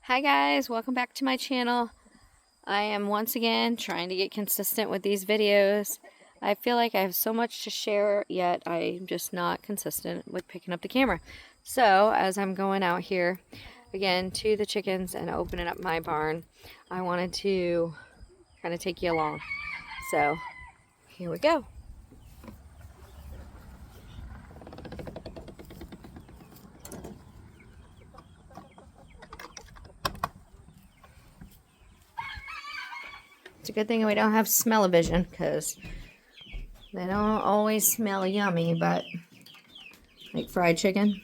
Hi guys, welcome back to my channel. I am once again trying to get consistent with these videos. I feel like I have so much to share, yet I'm just not consistent with picking up the camera. So as I'm going out here again to the chickens and opening up my barn, I wanted to kind of take you along. So here we go. It's a good thing we don't have smell-o-vision because they don't always smell yummy, but like fried chicken.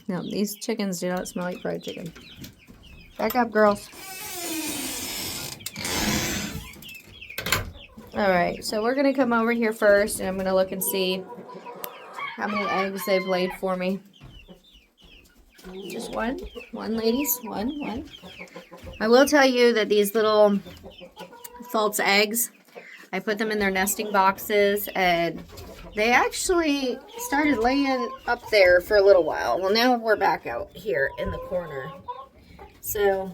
No, these chickens do not smell like fried chicken. Back up, girls. Alright, so we're going to come over here first, and I'm going to look and see how many eggs they've laid for me. Just one? One, ladies? One. I will tell you that these little false eggs, I put them in their nesting boxes, and they actually started laying up there for a little while. Well, now we're back out here in the corner. So,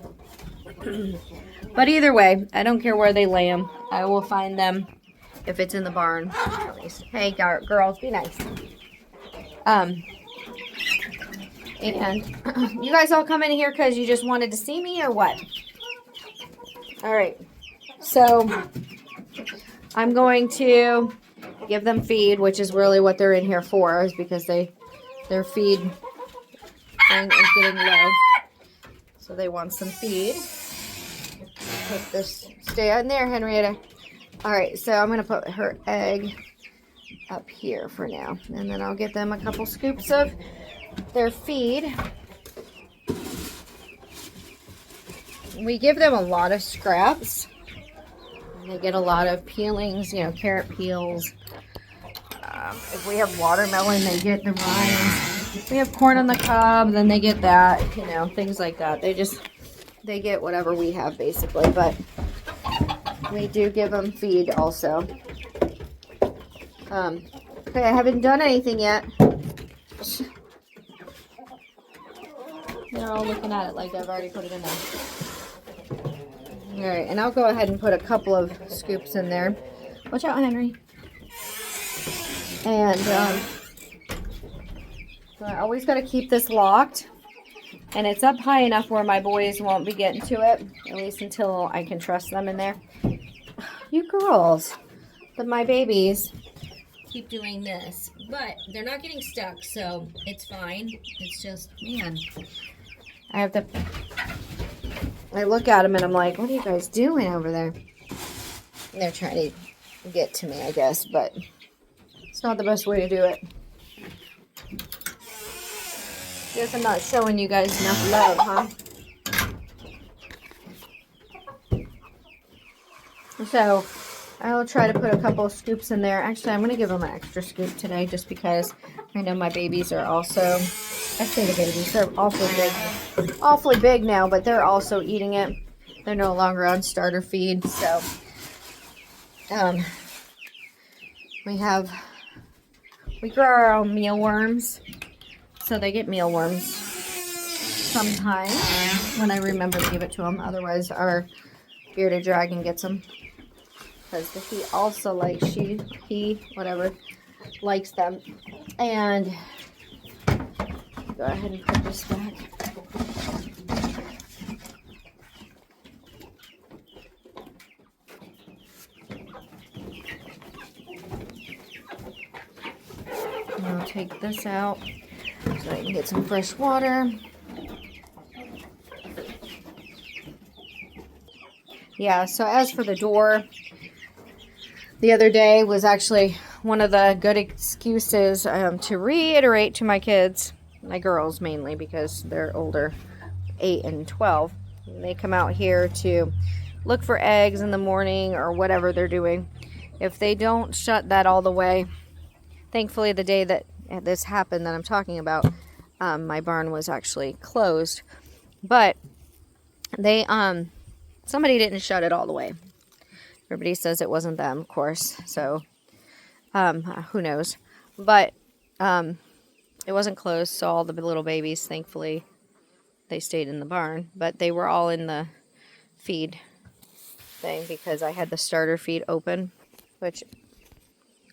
but either way, I don't care where they lay them. I will find them if it's in the barn, at least. Hey, girls, be nice. And you guys all come in here because you just wanted to see me or what? All right. So I'm going to give them feed, which is really what they're in here for, is because their feed thing is getting low. So they want some feed. Put this, stay in there, Henrietta. All right, so I'm going to put her egg up here for now. And then I'll get them a couple scoops of their feed. We give them a lot of scraps. They get a lot of peelings, you know, carrot peels. If we have watermelon, they get the rinds. If we have corn on the cob, then they get that, you know, things like that. They get whatever we have, basically. But we do give them feed also. Okay, I haven't done anything yet. They're all looking at it like I've already put it in there. Alright, and I'll go ahead and put a couple of scoops in there. Watch out, Henry. And so I always got to keep this locked. And it's up high enough where my boys won't be getting to it, at least until I can trust them in there. You girls, my babies, keep doing this. But they're not getting stuck, so it's fine. It's just, man, I look at them and I'm like, what are you guys doing over there? And they're trying to get to me, I guess, but it's not the best way to do it. Guess I'm not showing you guys enough love, huh? So I'll try to put a couple of scoops in there. Actually, I'm going to give them an extra scoop today just because I know my babies are also, I say the babies, they're awfully big now, but they're also eating it. They're no longer on starter feed, so we grow our own mealworms, so they get mealworms sometimes when I remember to give it to them. Otherwise, our bearded dragon gets them. Because he also likes, whatever, likes them. And go ahead and put this back. And I'll take this out so I can get some fresh water. Yeah, so as for the door, the other day was actually one of the good excuses to reiterate to my kids, my girls mainly because they're older, 8 and 12. They come out here to look for eggs in the morning or whatever they're doing. If they don't shut that all the way, thankfully the day that this happened that I'm talking about, my barn was actually closed. But they, somebody didn't shut it all the way. Everybody says it wasn't them, of course, so who knows. But it wasn't closed, so all the little babies, thankfully, they stayed in the barn, but they were all in the feed thing because I had the starter feed open, which,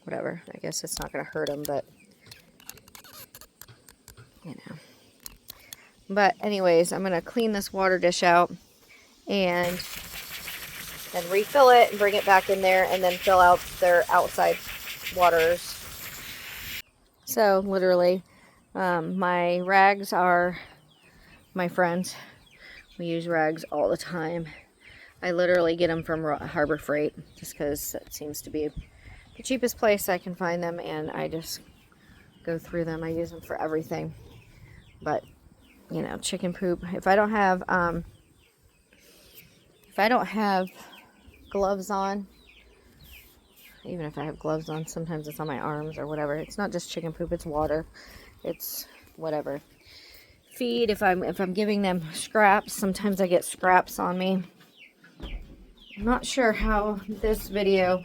whatever, I guess it's not going to hurt them, but, you know. But anyways, I'm going to clean this water dish out and then refill it and bring it back in there and then fill out their outside waters. So literally, my rags are my friends. We use rags all the time. I literally get them from Harbor Freight just because it seems to be the cheapest place I can find them, and I just go through them. I use them for everything. But, you know, chicken poop. If I don't have gloves on, even if I have gloves on, sometimes it's on my arms or whatever. It's not just chicken poop, it's water. It's whatever. Feed, if I'm giving them scraps, sometimes I get scraps on me. I'm not sure how this video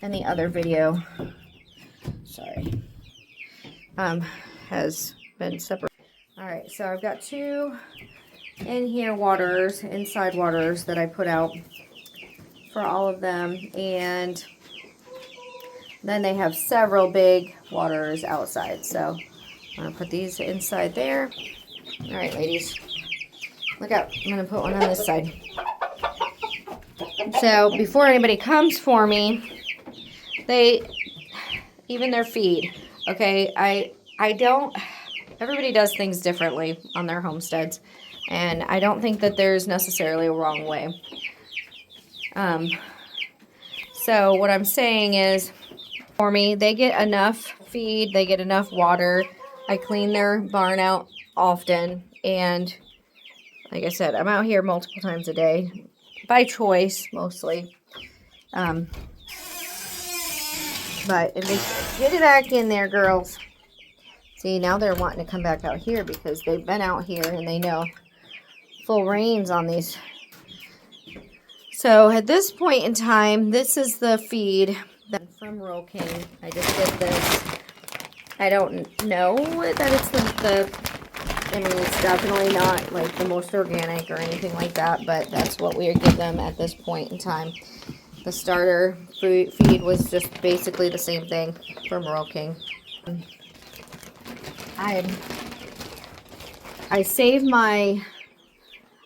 and the other video, sorry, has been separated. Alright, so I've got 2 in here waterers, inside waterers that I put out for all of them, and then they have several big waterers outside. So I'm going to put these inside there. Alright, ladies, look out. I'm going to put one on this side. So before anybody comes for me, even their feed, okay, I don't, everybody does things differently on their homesteads, and I don't think that there's necessarily a wrong way. So what I'm saying is, for me, they get enough feed, they get enough water. I clean their barn out often, and like I said, I'm out here multiple times a day, by choice, mostly. But if they get it back in there, girls. See, now they're wanting to come back out here because they've been out here and they know full rains on these. So at this point in time, this is the feed from Rural King. I just did this. I don't know that it's I mean, it's definitely not like the most organic or anything like that, but that's what we give them at this point in time. The starter feed was just basically the same thing from Rural King. I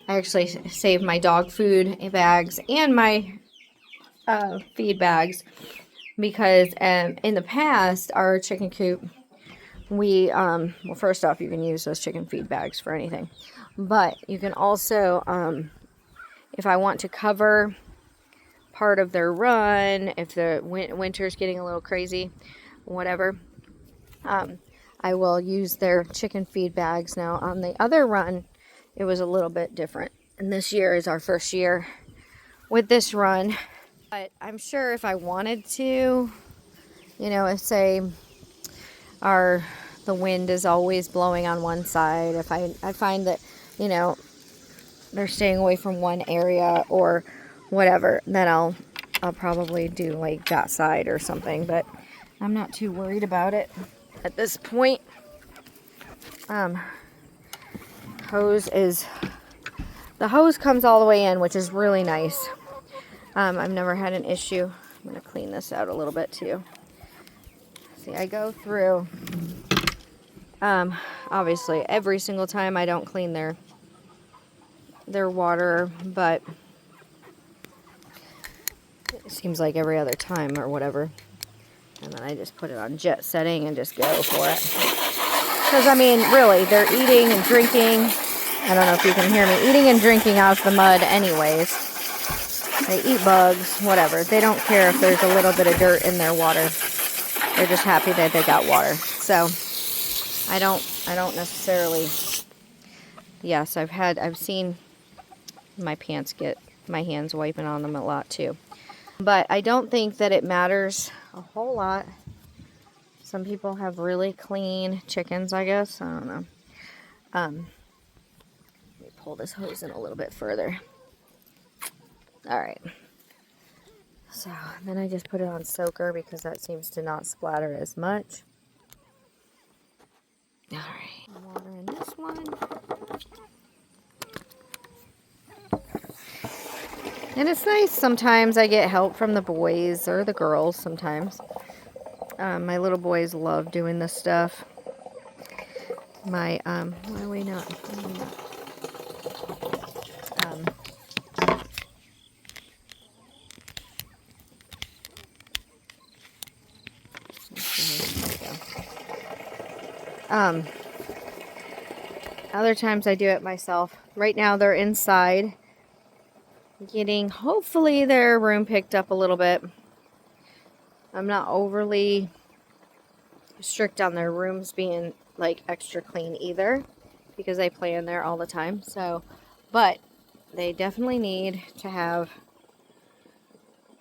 actually saved my dog food bags and my feed bags because in the past, our chicken coop, well, first off, you can use those chicken feed bags for anything, but you can also, if I want to cover part of their run, if the winter's getting a little crazy, whatever, I will use their chicken feed bags. Now on the other run, it was a little bit different, and this year is our first year with this run. But I'm sure if I wanted to, you know, if say the wind is always blowing on one side, if I find that, you know, they're staying away from one area or whatever, then I'll probably do like that side or something, but I'm not too worried about it at this point. The hose comes all the way in, which is really nice. I've never had an issue. I'm going to clean this out a little bit too. See, I go through, obviously every single time I don't clean their water, but it seems like every other time or whatever. And then I just put it on jet setting and just go for it. Because, I mean, really, they're eating and drinking. I don't know if you can hear me. Eating and drinking out of the mud anyways. They eat bugs, whatever. They don't care if there's a little bit of dirt in their water. They're just happy that they got water. So, I don't necessarily... Yes, I've seen my pants get my hands wiping on them a lot too. But I don't think that it matters a whole lot. Some people have really clean chickens, I guess. I don't know. Let me pull this hose in a little bit further. Alright. So, then I just put it on soaker because that seems to not splatter as much. Alright. Water in this one. And it's nice sometimes I get help from the boys or the girls sometimes. My little boys love doing this stuff. Why are we not? Um, um, other times I do it myself. Right now they're inside getting, hopefully, their room picked up a little bit. I'm not overly strict on their rooms being like extra clean either, because they play in there all the time. So, but they definitely need to have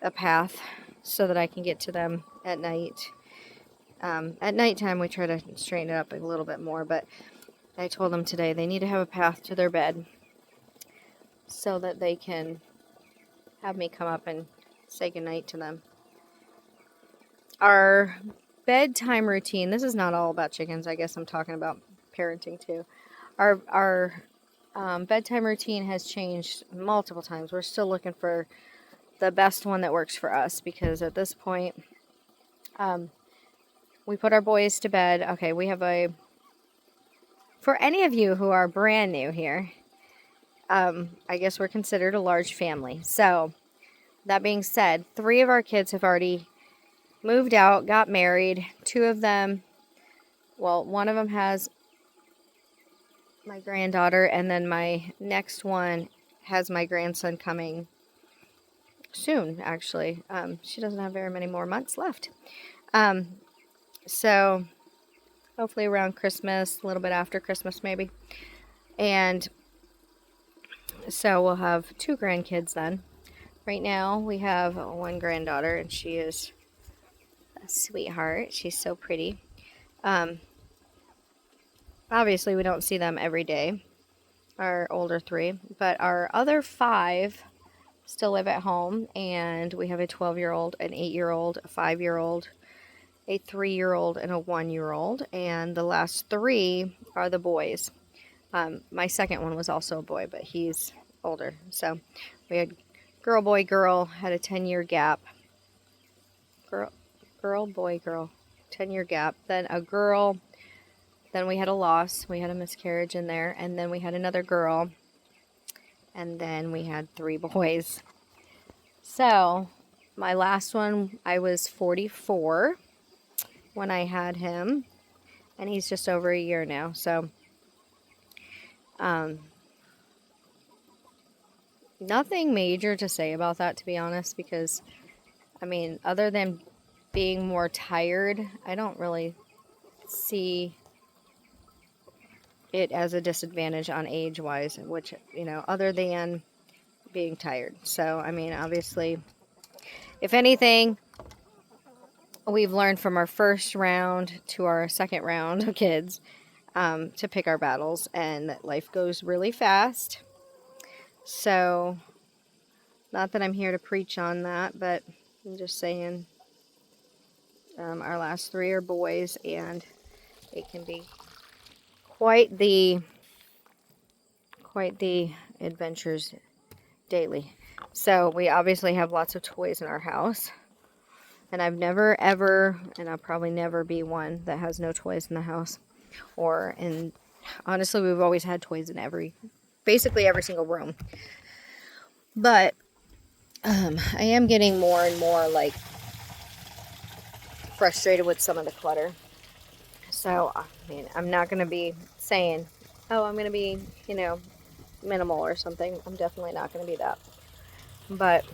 a path so that I can get to them at night. At nighttime we try to straighten it up a little bit more, but I told them today they need to have a path to their bed so that they can have me come up and say goodnight to them. Our bedtime routine, this is not all about chickens, I guess I'm talking about parenting too. Our bedtime routine has changed multiple times. We're still looking for the best one that works for us, because at this point, we put our boys to bed. Okay, we have for any of you who are brand new here, I guess we're considered a large family. So, that being said, 3 of our kids have already moved out, got married. 2 of them, well, one of them has my granddaughter, and then my next one has my grandson coming soon, actually. She doesn't have very many more months left. So, hopefully around Christmas, a little bit after Christmas maybe. And so we'll have 2 grandkids then. Right now we have 1 granddaughter, and she is a sweetheart. She's so pretty. Obviously we don't see them every day, our older 3, but our other 5 still live at home, and we have a 12-year-old, an 8-year-old, a 5-year-old, a 3-year-old, and a 1-year-old, and the last 3 are the boys. My second one was also a boy, but he's older. So we had girl, boy, girl, had a 10-year gap. Girl, boy, girl, 10-year gap. Then a girl, then we had a loss. We had a miscarriage in there, and then we had another girl, and then we had 3 boys. So my last one, I was 44 when I had him, and he's just over a year now. So nothing major to say about that, to be honest, because I mean, other than being more tired, I don't really see it as a disadvantage on age wise, which, other than being tired. So I mean, obviously, if anything, we've learned from our first round to our second round of kids, to pick our battles, and that life goes really fast. So, not that I'm here to preach on that, but I'm just saying, our last 3 are boys, and it can be quite the adventures daily. So we obviously have lots of toys in our house, and I've never ever, and I'll probably never be one that has no toys in the house, honestly, we've always had toys in basically every single room. But I am getting more and more like frustrated with some of the clutter. So I mean, I'm not going to be saying, oh, I'm going to be, minimal or something. I'm definitely not going to be that. But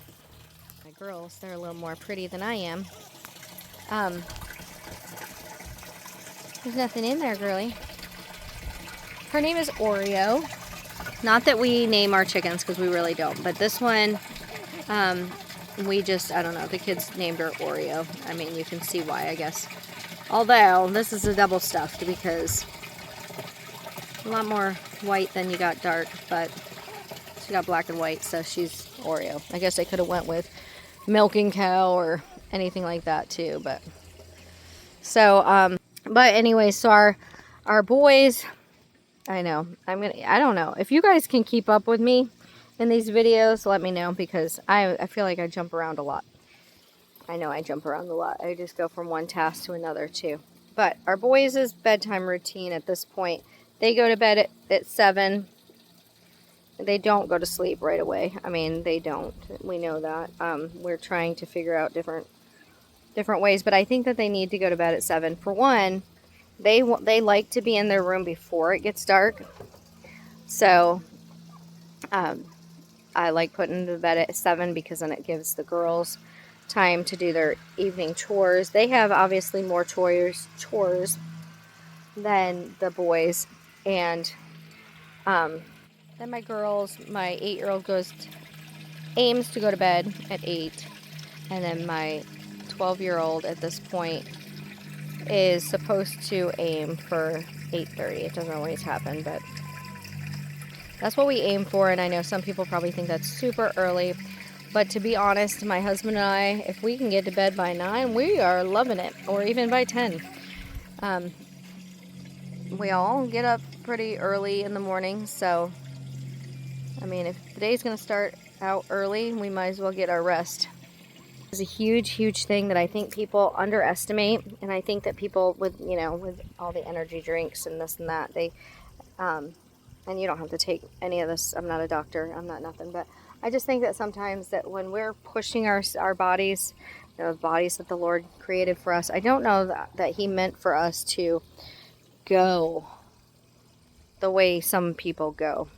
my girls, they're a little more pretty than I am. There's nothing in there, girly. Her name is Oreo. Not that we name our chickens, because we really don't. But this one, we just, I don't know, the kids named her Oreo. I mean, you can see why, I guess. Although, this is a double stuffed, because a lot more white than you got dark, but she got black and white, so she's Oreo. I guess I could have went with milking cow or anything like that too, but so but anyway, so our boys, I know, I don't know if you guys can keep up with me in these videos, let me know, because I feel like I jump around a lot. I know I jump around a lot. I just go from one task to another too. But our boys' bedtime routine at this point, they go to bed at 7. They don't go to sleep right away. I mean, they don't. We know that. We're trying to figure out different ways, but I think that they need to go to bed at 7. For one, they like to be in their room before it gets dark. So I like putting them to bed at 7 because then it gives the girls time to do their evening chores. They have obviously more chores than the boys. And then my girls, my 8-year-old aims to go to bed at 8. And then my 12-year-old at this point is supposed to aim for 8:30. It doesn't always happen, but that's what we aim for. And I know some people probably think that's super early, but to be honest, my husband and I, if we can get to bed by 9, we are loving it, or even by 10. We all get up pretty early in the morning, so I mean, if the day's going to start out early, we might as well get our rest. It's a huge thing that I think people underestimate, and I think that people with all the energy drinks and this and that, they and you don't have to take any of this. I'm not a doctor, I'm not nothing, but I just think that sometimes that when we're pushing our bodies, the bodies that the Lord created for us, I don't know that He meant for us to go the way some people go.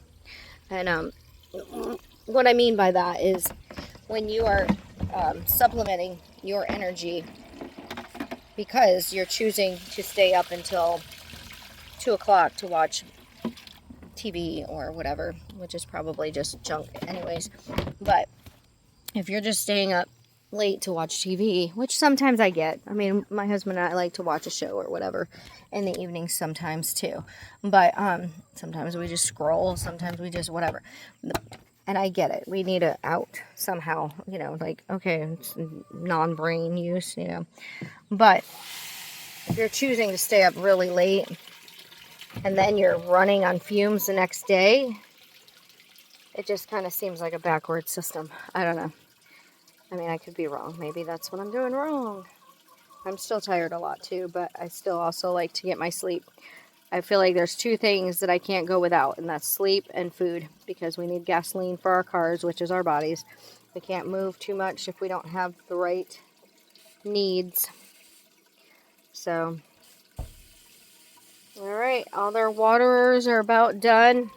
And what I mean by that is when you are supplementing your energy because you're choosing to stay up until 2 o'clock to watch TV or whatever, which is probably just junk anyways. But if you're just staying up late to watch TV, which sometimes I get. I mean, my husband and I like to watch a show or whatever in the evenings sometimes too. But sometimes we just scroll, sometimes we just whatever. And I get it. We need it out somehow, like, okay, it's non-brain use, But if you're choosing to stay up really late and then you're running on fumes the next day, it just kind of seems like a backward system. I don't know. I mean, I could be wrong. Maybe that's what I'm doing wrong. I'm still tired a lot too, but I still also like to get my sleep. I feel like there's 2 things that I can't go without, and that's sleep and food, because we need gasoline for our cars, which is our bodies. We can't move too much if we don't have the right needs. So, all right, all their waterers are about done.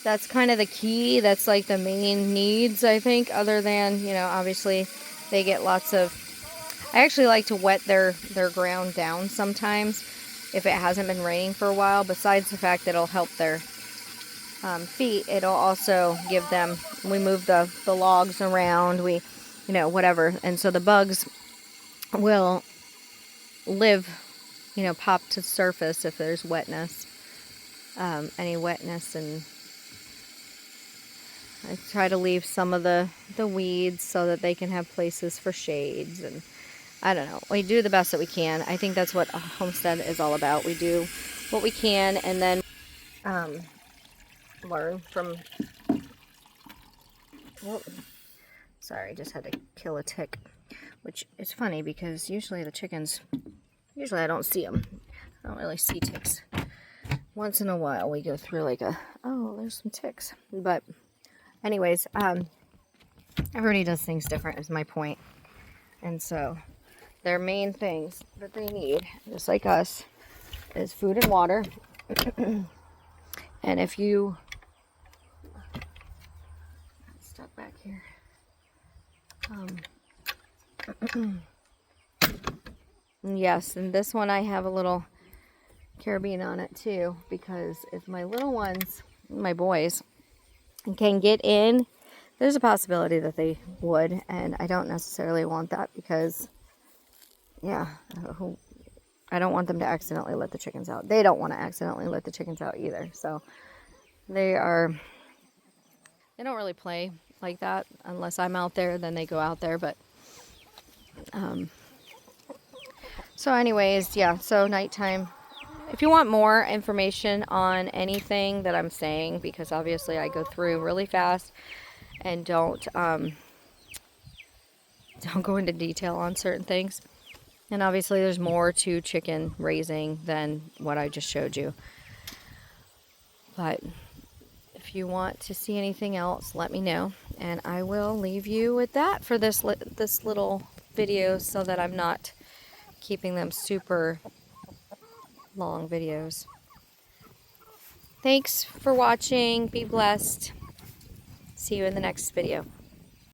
That's kind of the key. That's like the main needs, I think, other than, obviously they get lots of... I actually like to wet their ground down sometimes if it hasn't been raining for a while. Besides the fact that it'll help their feet, it'll also give them... We move the logs around, we, whatever. And so the bugs will live, pop to the surface if there's wetness. Any wetness, and I try to leave some of the weeds so that they can have places for shades, and I don't know. We do the best that we can. I think that's what a homestead is all about. We do what we can, and then learn from... Oh, sorry, just had to kill a tick, which is funny because usually I don't see them. I don't really see ticks. Once in a while we go through like oh, there's some ticks. But anyways, everybody does things different is my point. And so their main things that they need, just like us, is food and water. And if you... stuck back here. Yes, and this one I have a little carabiner on it too, because if my little ones, my boys, can get in, there's a possibility that they would, and I don't necessarily want that because, yeah, I don't want them to accidentally let the chickens out. They don't want to accidentally let the chickens out either, so they don't really play like that unless I'm out there. Then they go out there, but so anyways, yeah, so nighttime If you want more information on anything that I'm saying, because obviously I go through really fast and don't go into detail on certain things. And obviously there's more to chicken raising than what I just showed you. But if you want to see anything else, let me know. And I will leave you with that for this little video so that I'm not keeping them super long videos. Thanks for watching. Be blessed. See you in the next video.